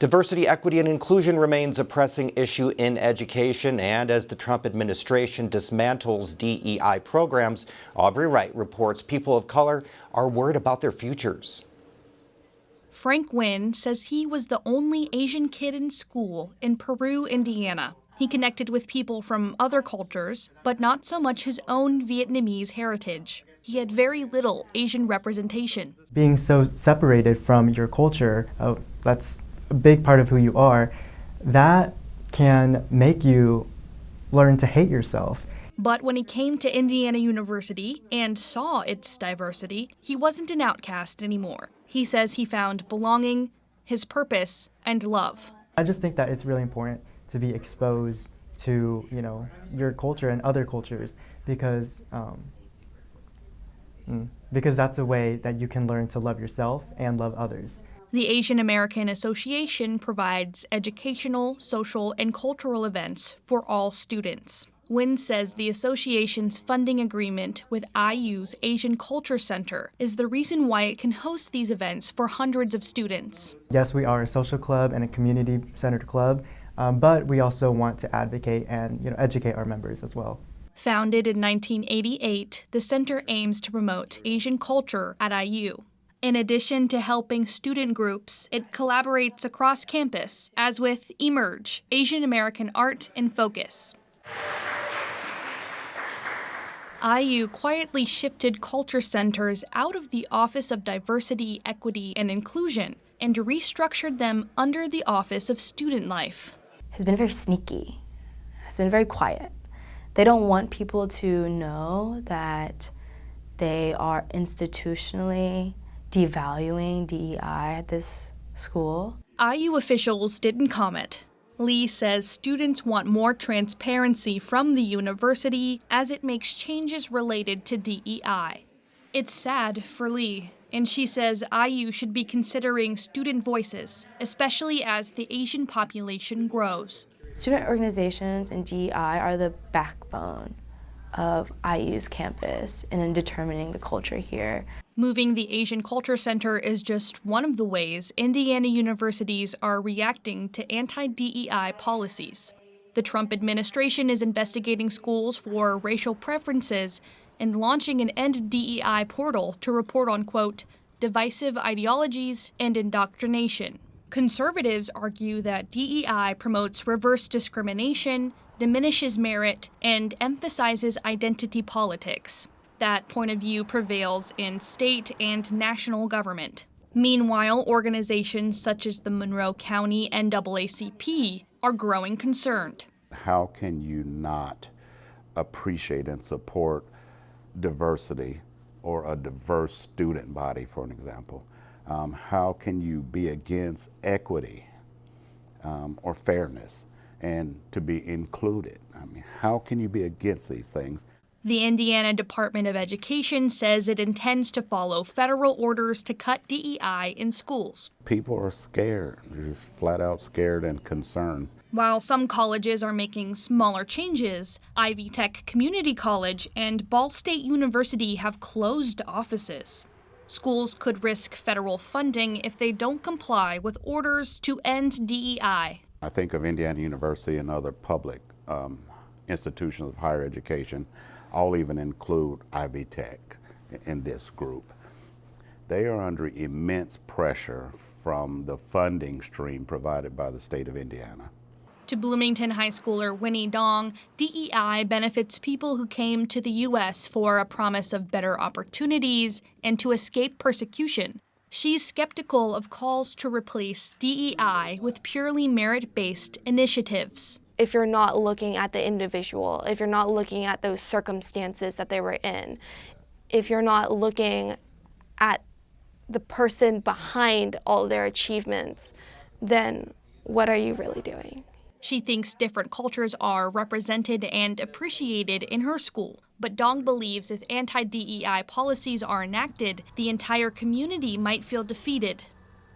Diversity, equity, and inclusion remains a pressing issue in education, and as the Trump administration dismantles DEI programs, Aubrey Wright reports people of color are worried about their futures. Frank Nguyen says he was the only Asian kid in school in Peru, Indiana. He connected with people from other cultures, but not so much his own Vietnamese heritage. He had very little Asian representation. Being so separated from your culture, that's a big part of who you are, that can make you learn to hate yourself. But when he came to Indiana University and saw its diversity, he wasn't an outcast anymore. He says he found belonging, his purpose, and love. I just think that it's really important to be exposed to, your culture and other cultures because that's a way that you can learn to love yourself and love others. The Asian American Association provides educational, social, and cultural events for all students. Nguyen says the association's funding agreement with IU's Asian Culture Center is the reason why it can host these events for hundreds of students. Yes, we are a social club and a community-centered club, but we also want to advocate and educate our members as well. Founded in 1988, the center aims to promote Asian culture at IU. In addition to helping student groups, it collaborates across campus, as with Emerge, Asian American Art in Focus. IU quietly shifted culture centers out of the Office of Diversity, Equity, and Inclusion and restructured them under the Office of Student Life. Has been very sneaky, has been very quiet. They don't want people to know that they are institutionally devaluing DEI at this school. IU officials didn't comment. Lee says students want more transparency from the university as it makes changes related to DEI. It's sad for Lee, and she says IU should be considering student voices, especially as the Asian population grows. Student organizations and DEI are the backbone of IU's campus and in determining the culture here. Moving the Asian Culture Center is just one of the ways Indiana universities are reacting to anti-DEI policies. The Trump administration is investigating schools for racial preferences and launching an End DEI portal to report on, quote, divisive ideologies and indoctrination. Conservatives argue that DEI promotes reverse discrimination, diminishes merit, and emphasizes identity politics. That point of view prevails in state and national government. Meanwhile, organizations such as the Monroe County NAACP are growing concerned. How can you not appreciate and support diversity or a diverse student body, for an example? How can you be against equity or fairness and to be included? I mean, how can you be against these things? The Indiana Department of Education says it intends to follow federal orders to cut DEI in schools. People are scared. They're just flat out scared and concerned. While some colleges are making smaller changes, Ivy Tech Community College and Ball State University have closed offices. Schools could risk federal funding if they don't comply with orders to end DEI. I think of Indiana University and other public institutions of higher education. I'll even include Ivy Tech in this group. They are under immense pressure from the funding stream provided by the state of Indiana. To Bloomington High Schooler Winnie Dong, DEI benefits people who came to the U.S. for a promise of better opportunities and to escape persecution. She's skeptical of calls to replace DEI with purely merit-based initiatives. If you're not looking at the individual, if you're not looking at those circumstances that they were in, if you're not looking at the person behind all their achievements, then what are you really doing? She thinks different cultures are represented and appreciated in her school, but Dong believes if anti-DEI policies are enacted, the entire community might feel defeated.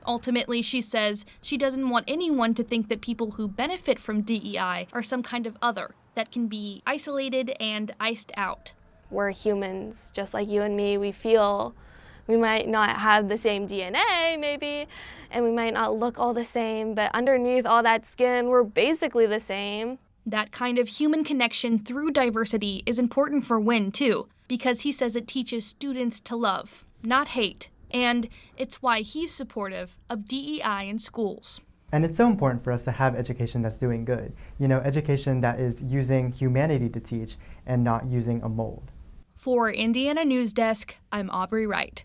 Ultimately, she says she doesn't want anyone to think that people who benefit from DEI are some kind of other that can be isolated and iced out. We're humans, just like you and me. We feel We might not have the same DNA, maybe, and we might not look all the same, but underneath all that skin, we're basically the same. That kind of human connection through diversity is important for Wynn, too, because he says it teaches students to love, not hate. And it's why he's supportive of DEI in schools. And it's so important for us to have education that's doing good. You know, education that is using humanity to teach and not using a mold. For Indiana News Desk, I'm Aubrey Wright.